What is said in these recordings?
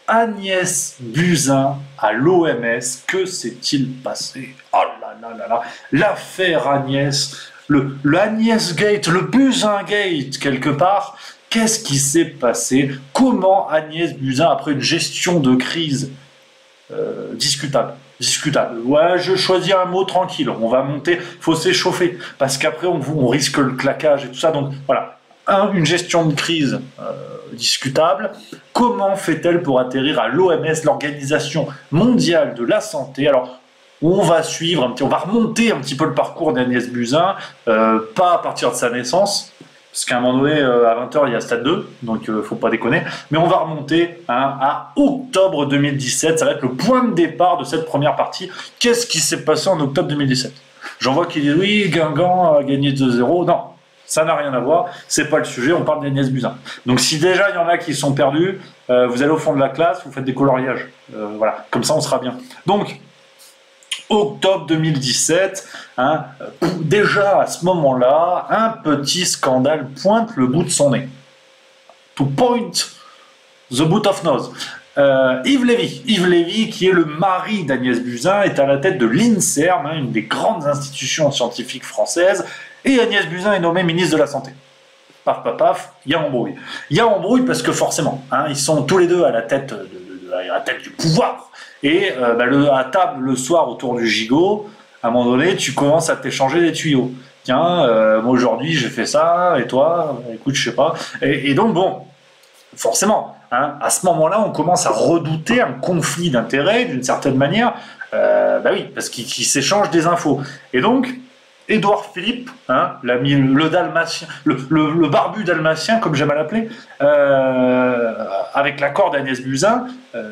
Agnès Buzyn à l'OMS, que s'est-il passé? Oh là là là là, l'affaire Agnès, le Agnès Gate, le Buzyn Gate quelque part. Qu'est-ce qui s'est passé? Comment Agnès Buzyn, après une gestion de crise discutable. Ouais, je choisis un mot tranquille. On va monter, faut s'échauffer parce qu'après on risque le claquage et tout ça. Donc voilà, une gestion de crise discutable. Comment fait-elle pour atterrir à l'OMS, l'Organisation mondiale de la santé? Alors on va suivre on va remonter un petit peu le parcours d'Agnès Buzyn, pas à partir de sa naissance. Parce qu'à un moment donné, à 20h, il y a Stade 2, donc faut pas déconner. Mais on va remonter à octobre 2017, ça va être le point de départ de cette première partie. Qu'est-ce qui s'est passé en octobre 2017? J'en vois qui disent oui, Guingamp a gagné 2-0. Non, ça n'a rien à voir, c'est pas le sujet, on parle d'Agnès Buzyn. Donc si déjà il y en a qui sont perdus, vous allez au fond de la classe, vous faites des coloriages. Voilà, comme ça on sera bien. Donc, octobre 2017, déjà à ce moment-là, un petit scandale pointe le bout de son nez. To point the boot of nose. Yves Lévy, qui est le mari d'Agnès Buzyn, est à la tête de l'INSERM, une des grandes institutions scientifiques françaises, et Agnès Buzyn est nommée ministre de la Santé. Paf, paf, paf, il y a embrouille. Il y a embrouille parce que forcément, ils sont tous les deux à la tête du pouvoir. Et à table le soir autour du gigot, à un moment donné, tu commences à t'échanger des tuyaux. Tiens, moi aujourd'hui j'ai fait ça, et toi, écoute, je sais pas. Et donc bon, forcément, à ce moment-là, on commence à redouter un conflit d'intérêts d'une certaine manière. Oui, parce qu'ils s'échangent des infos. Et donc, Édouard Philippe, le dalmatien, le barbu dalmatien, comme j'aime à l'appeler, avec l'accord d'Agnès Buzyn,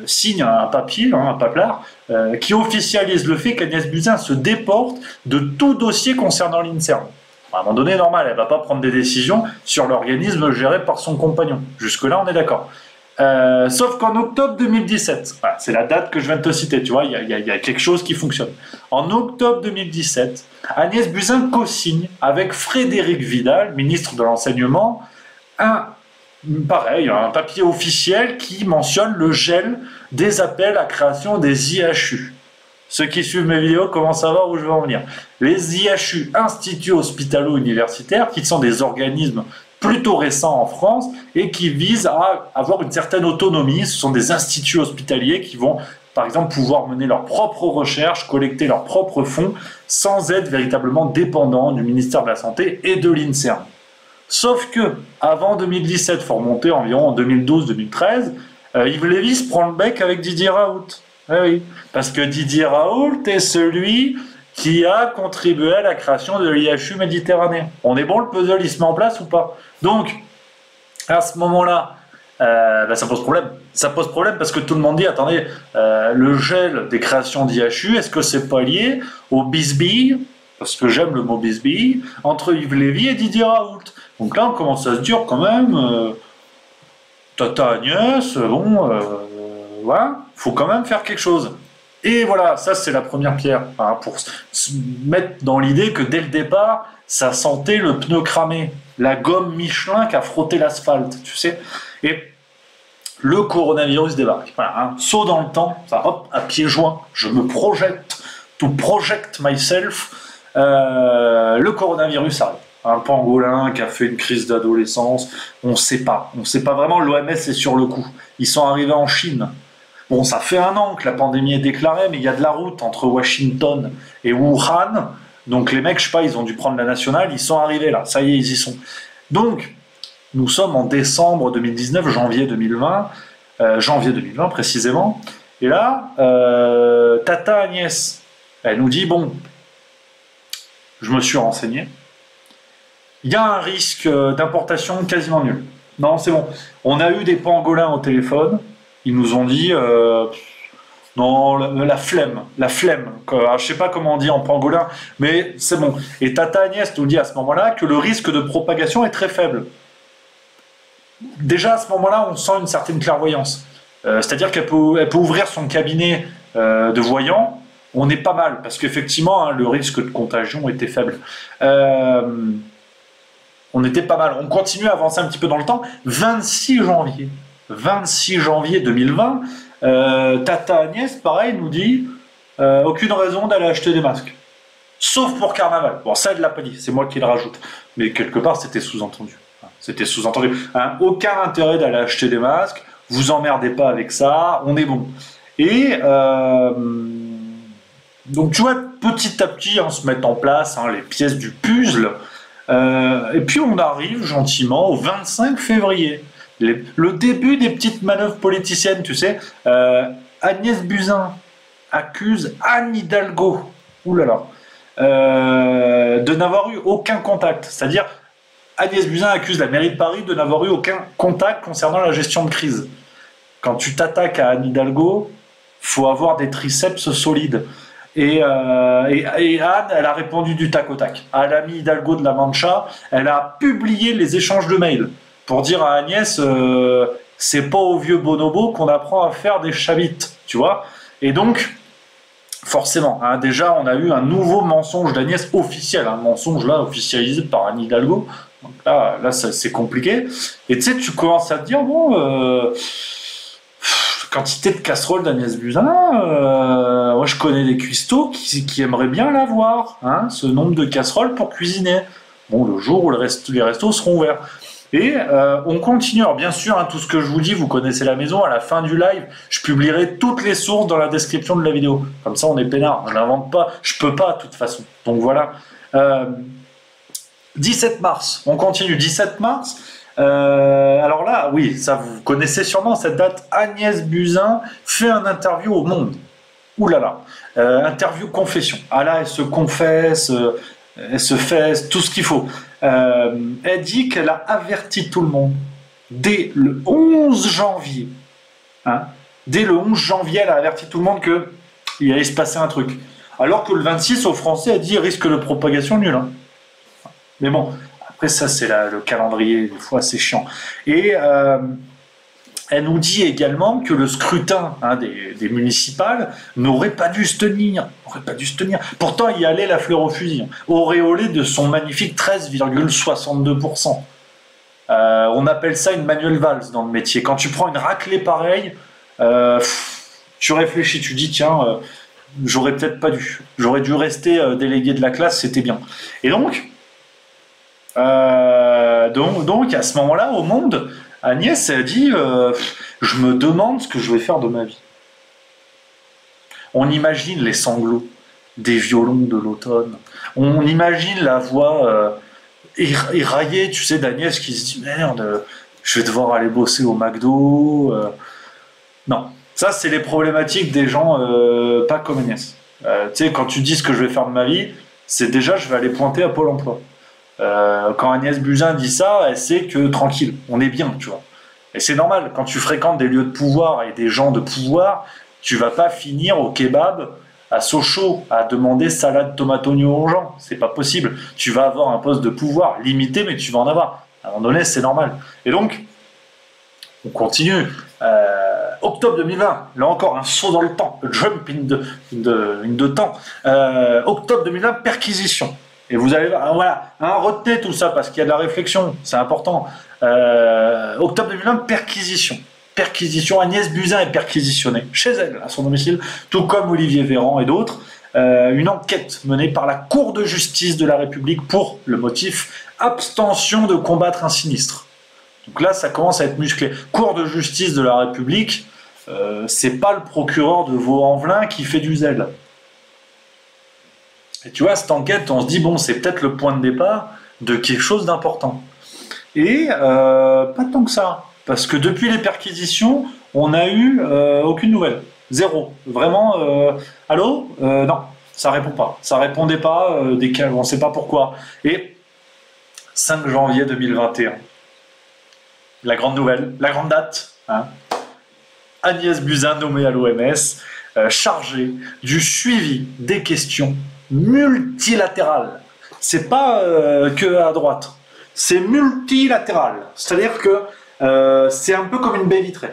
signe un papier, un paplard, qui officialise le fait qu'Agnès Buzyn se déporte de tout dossier concernant l'INSERM. À un moment donné, normal, elle ne va pas prendre des décisions sur l'organisme géré par son compagnon. Jusque-là, on est d'accord. Sauf qu'en octobre 2017, c'est la date que je viens de te citer, tu vois, il y a quelque chose qui fonctionne. En octobre 2017, Agnès Buzyn co-signe avec Frédérique Vidal, ministre de l'Enseignement, un papier officiel qui mentionne le gel des appels à création des IHU. Ceux qui suivent mes vidéos commencent à voir où je veux en venir. Les IHU, Instituts Hospitalo-Universitaires, qui sont des organismes plutôt récents en France et qui visent à avoir une certaine autonomie. Ce sont des instituts hospitaliers qui vont, par exemple, pouvoir mener leurs propres recherches, collecter leurs propres fonds, sans être véritablement dépendants du ministère de la Santé et de l'INSERM. Sauf que, avant 2017, il faut remonter environ en 2012-2013, Yves Lévy se prend le bec avec Didier Raoult. Oui, parce que Didier Raoult est celui qui a contribué à la création de l'IHU Méditerranée. On est bon, le puzzle, il se met en place ou pas? Donc, à ce moment-là, ça pose problème. Ça pose problème parce que tout le monde dit, attendez, le gel des créations d'IHU, est-ce que c'est pas lié au bisbille, parce que j'aime le mot bisbille, entre Yves Lévy et Didier Raoult? Donc là, on commence à se dire quand même, Tata Agnès, voilà, faut quand même faire quelque chose. Et voilà, ça c'est la première pierre, pour se mettre dans l'idée que dès le départ, ça sentait le pneu cramé, la gomme Michelin qui a frotté l'asphalte, tu sais. Et le coronavirus débarque. Voilà, saut dans le temps, ça, hop, à pieds joints, je me projette, to project myself, le coronavirus arrive. Un pangolin qui a fait une crise d'adolescence, on ne sait pas vraiment, l'OMS est sur le coup. Ils sont arrivés en Chine. Bon, ça fait 1 an que la pandémie est déclarée, mais il y a de la route entre Washington et Wuhan. Donc les mecs, je sais pas, ils ont dû prendre la nationale, ils sont arrivés là, ça y est, ils y sont. Donc, nous sommes en décembre 2019, janvier 2020 précisément. Et là, Tata Agnès, elle nous dit, bon, je me suis renseigné, il y a un risque d'importation quasiment nul. Non, c'est bon. On a eu des pangolins au téléphone. Ils nous ont dit non, la flemme. Je sais pas comment on dit en pangolin, mais c'est bon. Et Tata Agnès nous dit à ce moment-là que le risque de propagation est très faible. Déjà à ce moment-là, on sent une certaine clairvoyance. C'est-à-dire qu'elle peut ouvrir son cabinet de voyants. On est pas mal, parce qu'effectivement, le risque de contagion était faible. On était pas mal. On continue à avancer un petit peu dans le temps. 26 janvier. 26 janvier 2020, Tata Agnès, pareil, nous dit aucune raison d'aller acheter des masques. Sauf pour Carnaval. Bon, ça, elle l'a pas dit, c'est moi qui le rajoute. Mais quelque part, c'était sous-entendu. C'était sous-entendu. Hein, aucun intérêt d'aller acheter des masques, vous emmerdez pas avec ça, on est bon. Et donc, tu vois, petit à petit, se mettent en place les pièces du puzzle. Et puis, on arrive gentiment au 25 février. Le début des petites manœuvres politiciennes, tu sais. Agnès Buzyn accuse Anne Hidalgo. Ouh là là. De n'avoir eu aucun contact. C'est-à-dire, Agnès Buzyn accuse la mairie de Paris de n'avoir eu aucun contact concernant la gestion de crise. Quand tu t'attaques à Anne Hidalgo, faut avoir des triceps solides. Et Anne, elle a répondu du tac au tac. À l'ami Hidalgo de la Mancha, elle a publié les échanges de mails pour dire à Agnès, c'est pas au vieux bonobo qu'on apprend à faire des chabites, tu vois. Et donc, forcément, déjà, on a eu un nouveau mensonge d'Agnès officiel, un mensonge là officialisé par Anne Hidalgo. Donc là c'est compliqué. Et tu sais, tu commences à te dire, bon, quantité de casseroles d'Agnès Buzyn, moi je connais des cuistots qui aimeraient bien l'avoir, ce nombre de casseroles pour cuisiner. Bon, le jour où les restos seront ouverts. Et on continue. Alors bien sûr, tout ce que je vous dis, vous connaissez la maison. À la fin du live, je publierai toutes les sources dans la description de la vidéo. Comme ça, on est peinard. Je n'invente pas. Je peux pas, de toute façon. Donc voilà. 17 mars. On continue. 17 mars. Alors là, oui, ça vous connaissez sûrement cette date. Agnès Buzyn fait un interview au Monde. Ouh là là. Interview confession. Ah là, elle se confesse. Elle se fait tout ce qu'il faut. Elle dit qu'elle a averti tout le monde dès le 11 janvier. Dès le 11 janvier, elle a averti tout le monde qu'il allait se passer un truc. Alors que le 26, aux Français, elle dit risque de propagation nul. Mais bon, après ça, c'est le calendrier, des fois, c'est chiant. Et elle nous dit également que le scrutin des municipales n'aurait pas dû se tenir. Pourtant, il y allait la fleur au fusil, auréolé de son magnifique 13,62%. On appelle ça une Manuel Valls dans le métier. Quand tu prends une raclée pareille, tu réfléchis, tu dis tiens, j'aurais peut-être pas dû. J'aurais dû rester délégué de la classe, c'était bien. Et donc à ce moment-là, au Monde, Agnès a dit je me demande ce que je vais faire de ma vie. On imagine les sanglots des violons de l'automne. On imagine la voix éraillée, tu sais, d'Agnès qui se dit merde, je vais devoir aller bosser au McDo. Non, ça c'est les problématiques des gens pas comme Agnès. Tu sais, quand tu dis ce que je vais faire de ma vie, c'est déjà je vais aller pointer à Pôle emploi. Quand Agnès Buzyn dit ça, elle sait que tranquille, on est bien, tu vois. Et c'est normal, quand tu fréquentes des lieux de pouvoir et des gens de pouvoir, tu vas pas finir au kebab à Sochaux à demander salade tomate oignon aux gens. C'est pas possible. Tu vas avoir un poste de pouvoir limité, mais tu vas en avoir. À un moment donné, c'est normal. Et donc, on continue. Octobre 2020, là encore un saut dans le temps, jump in the temps. Octobre 2020, perquisition. Et vous allez voir, voilà, retenez tout ça parce qu'il y a de la réflexion, c'est important. Octobre 2020, perquisition. Perquisition, Agnès Buzyn est perquisitionnée chez elle, à son domicile, tout comme Olivier Véran et d'autres. Une enquête menée par la Cour de justice de la République pour le motif abstention de combattre un sinistre. Donc là, ça commence à être musclé. Cour de justice de la République, c'est pas le procureur de Vaux-en-Velin qui fait du zèle. Et tu vois, cette enquête, on se dit, bon, c'est peut-être le point de départ de quelque chose d'important. Et pas tant que ça. Parce que depuis les perquisitions, on n'a eu aucune nouvelle. Zéro. Vraiment, allô non, ça répond pas. Ça répondait pas, on ne sait pas pourquoi. Et 5 janvier 2021, la grande nouvelle, la grande date, Agnès Buzyn nommée à l'OMS, chargée du suivi des questions multilatérales. C'est pas que à droite, c'est multilatéral. C'est-à-dire que c'est un peu comme une baie vitrée.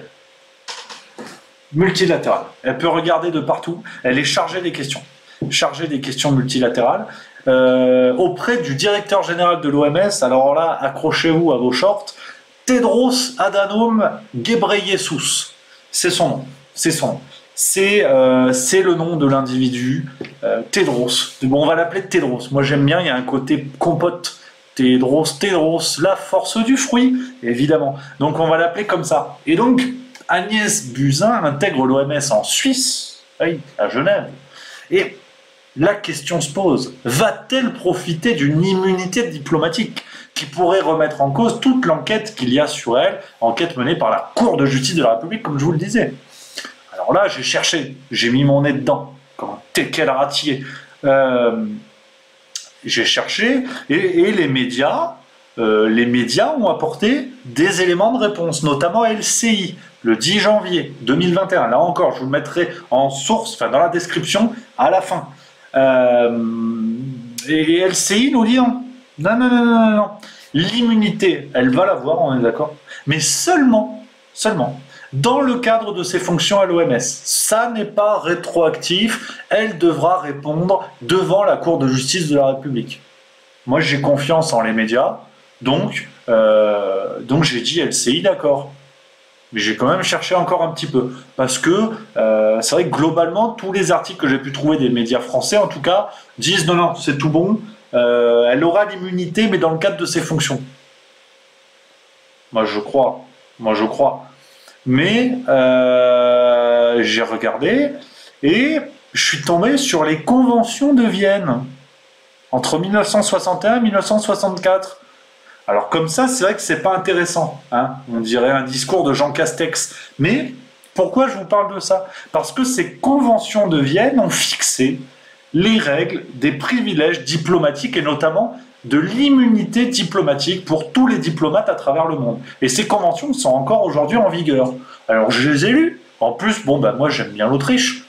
Multilatérale. Elle peut regarder de partout. Elle est chargée des questions. Chargée des questions multilatérales. Auprès du directeur général de l'OMS, alors là, accrochez-vous à vos shorts, Tedros Adhanom Ghebreyesus. C'est son nom. C'est son nom. C'est le nom de l'individu, Tedros. Bon, on va l'appeler Tedros. Moi, j'aime bien, il y a un côté compote. Tedros, la force du fruit, évidemment. Donc, on va l'appeler comme ça. Et donc, Agnès Buzyn intègre l'OMS en Suisse, oui, à Genève. Et la question se pose, va-t-elle profiter d'une immunité diplomatique qui pourrait remettre en cause toute l'enquête qu'il y a sur elle, enquête menée par la Cour de justice de la République, comme je vous le disais. Alors là, j'ai cherché, j'ai mis mon nez dedans, comme un teckel ratier. J'ai cherché, et les médias ont apporté des éléments de réponse, notamment LCI, le 10 janvier 2021. Là encore, je vous le mettrai en source, enfin dans la description, à la fin. Et LCI nous dit non. L'immunité, elle va l'avoir, on est d'accord, mais seulement dans le cadre de ses fonctions à l'OMS. Ça n'est pas rétroactif, elle devra répondre devant la Cour de justice de la République. Moi, j'ai confiance en les médias, donc j'ai dit LCI, d'accord. Mais j'ai quand même cherché encore un petit peu, parce que c'est vrai que globalement, tous les articles que j'ai pu trouver des médias français, en tout cas, disent non, c'est tout bon, elle aura l'immunité, mais dans le cadre de ses fonctions. Moi, je crois. Mais j'ai regardé et je suis tombé sur les conventions de Vienne entre 1961 et 1964. Alors comme ça, c'est vrai que c'est pas intéressant, hein, on dirait un discours de Jean Castex. Mais pourquoi je vous parle de ça? Parce que ces conventions de Vienne ont fixé les règles des privilèges diplomatiques et notamment de l'immunité diplomatique pour tous les diplomates à travers le monde. Et ces conventions sont encore aujourd'hui en vigueur. Alors je les ai lues. En plus, moi j'aime bien l'Autriche.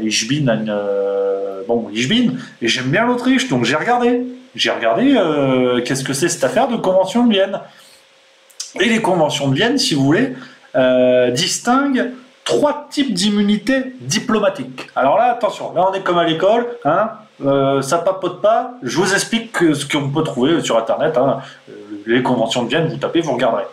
Ich bin, et j'aime bien l'Autriche, donc j'ai regardé. Qu'est-ce que c'est cette affaire de convention de Vienne. Et les conventions de Vienne, si vous voulez, distinguent 3 types d'immunité diplomatique. Alors là, attention, là on est comme à l'école, hein, ça papote pas, je vous explique ce qu'on peut trouver sur Internet, hein, les conventions de Vienne, vous tapez, vous regarderez.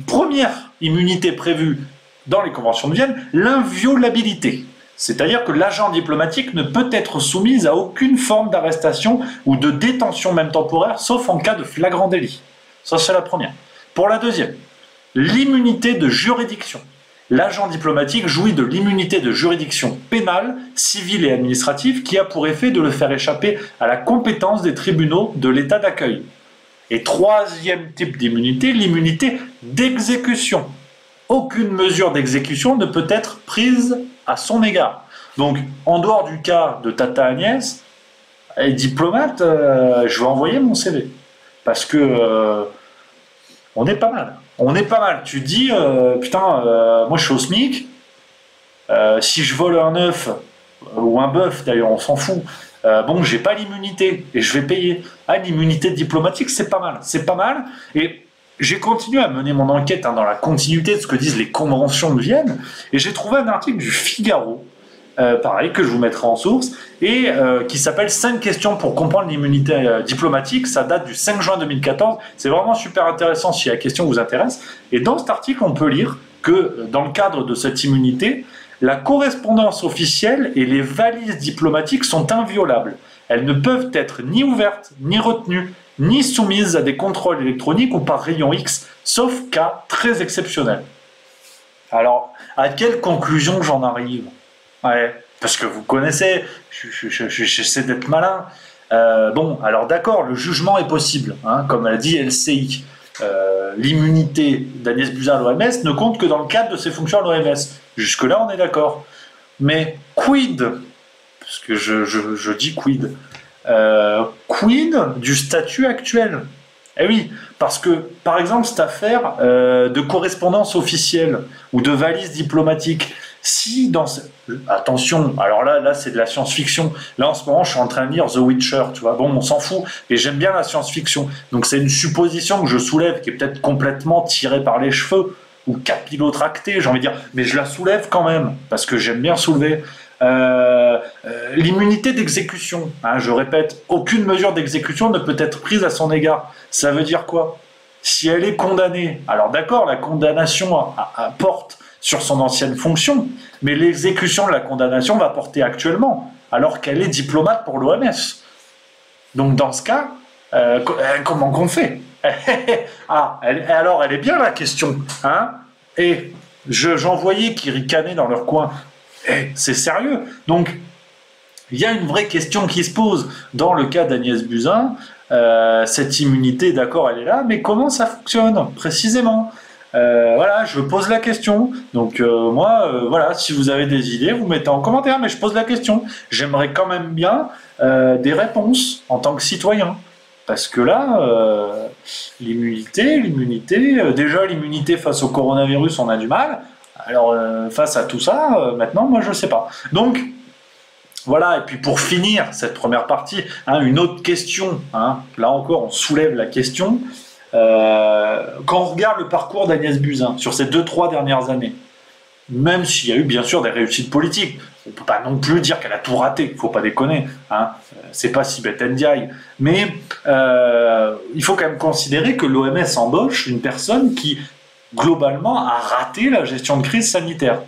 Première immunité prévue dans les conventions de Vienne, l'inviolabilité. C'est-à-dire que l'agent diplomatique ne peut être soumis à aucune forme d'arrestation ou de détention, même temporaire, sauf en cas de flagrant délit. Ça, c'est la première. Pour la deuxième, l'immunité de juridiction. L'agent diplomatique jouit de l'immunité de juridiction pénale, civile et administrative qui a pour effet de le faire échapper à la compétence des tribunaux de l'état d'accueil. Et troisième type d'immunité, l'immunité d'exécution. Aucune mesure d'exécution ne peut être prise à son égard. Donc, en dehors du cas de Tata Agnès, elle est diplomate, je vais envoyer mon CV. Parce que on est pas mal. Tu dis, moi je suis au SMIC, si je vole un œuf, ou un bœuf d'ailleurs, on s'en fout, j'ai pas l'immunité, et je vais payer. Ah, l'immunité diplomatique, c'est pas mal. Et j'ai continué à mener mon enquête dans la continuité de ce que disent les conventions de Vienne, et j'ai trouvé un article du Figaro, pareil, que je vous mettrai en source, et qui s'appelle 5 questions pour comprendre l'immunité diplomatique. Ça date du 5 juin 2014. C'est vraiment super intéressant si la question vous intéresse. Et dans cet article, on peut lire que dans le cadre de cette immunité, la correspondance officielle et les valises diplomatiques sont inviolables. Elles ne peuvent être ni ouvertes, ni retenues, ni soumises à des contrôles électroniques ou par rayon X, sauf cas très exceptionnels. Alors, à quelle conclusion j'en arrive? Ouais, parce que vous connaissez, j'essaie d'être malin. Alors d'accord, le jugement est possible, hein, comme l'a dit LCI. L'immunité d'Agnès Buzyn à l'OMS ne compte que dans le cadre de ses fonctions à l'OMS. Jusque-là, on est d'accord. Mais quid, parce que je dis quid, quid du statut actuel? Eh oui, parce que, par exemple, cette affaire de correspondance officielle ou de valise diplomatique, si dans... Attention, alors là c'est de la science-fiction. Là, en ce moment, je suis en train de lire The Witcher, tu vois. Bon, on s'en fout, et j'aime bien la science-fiction. Donc, c'est une supposition que je soulève, qui est peut-être complètement tirée par les cheveux, ou capillotractée, j'ai envie de dire. Mais je la soulève quand même, parce que j'aime bien soulever. L'immunité d'exécution, hein, je répète, aucune mesure d'exécution ne peut être prise à son égard. Ça veut dire quoi? Si elle est condamnée, alors d'accord, la condamnation porte sur son ancienne fonction, mais l'exécution de la condamnation va porter actuellement, alors qu'elle est diplomate pour l'OMS. Donc dans ce cas, comment qu'on fait? Alors elle est bien la question, hein? Et j'en voyais qui ricanaient dans leur coin. C'est sérieux. Donc il y a une vraie question qui se pose dans le cas d'Agnès Buzyn. Cette immunité, d'accord, elle est là, mais comment ça fonctionne précisément? Voilà, je pose la question. Donc moi, voilà, si vous avez des idées, vous mettez en commentaire, mais je pose la question. J'aimerais quand même bien des réponses en tant que citoyen. Parce que là, l'immunité, déjà l'immunité face au coronavirus, on a du mal. Alors face à tout ça, maintenant, moi je sais pas. Donc voilà, et puis pour finir cette première partie, hein, une autre question, hein, là encore on soulève la question, quand on regarde le parcours d'Agnès Buzyn sur ces 2-3 dernières années, même s'il y a eu bien sûr des réussites politiques, on ne peut pas non plus dire qu'elle a tout raté, il ne faut pas déconner, hein, c'est pas Sibeth Ndiaye, mais il faut quand même considérer que l'OMS embauche une personne qui globalement a raté la gestion de crise sanitaire.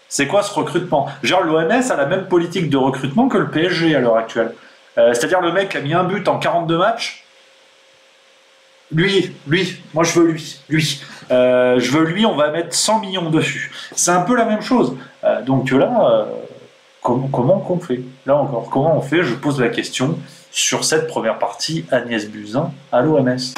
C'est quoi ce recrutement? Genre l'OMS a la même politique de recrutement que le PSG à l'heure actuelle. C'est-à-dire le mec a mis un but en 42 matchs. Lui, moi je veux lui. Je veux lui, on va mettre 100 millions dessus. C'est un peu la même chose. Donc là, comment qu'on fait? Là encore, comment on fait? Je pose la question sur cette première partie Agnès Buzyn à l'OMS.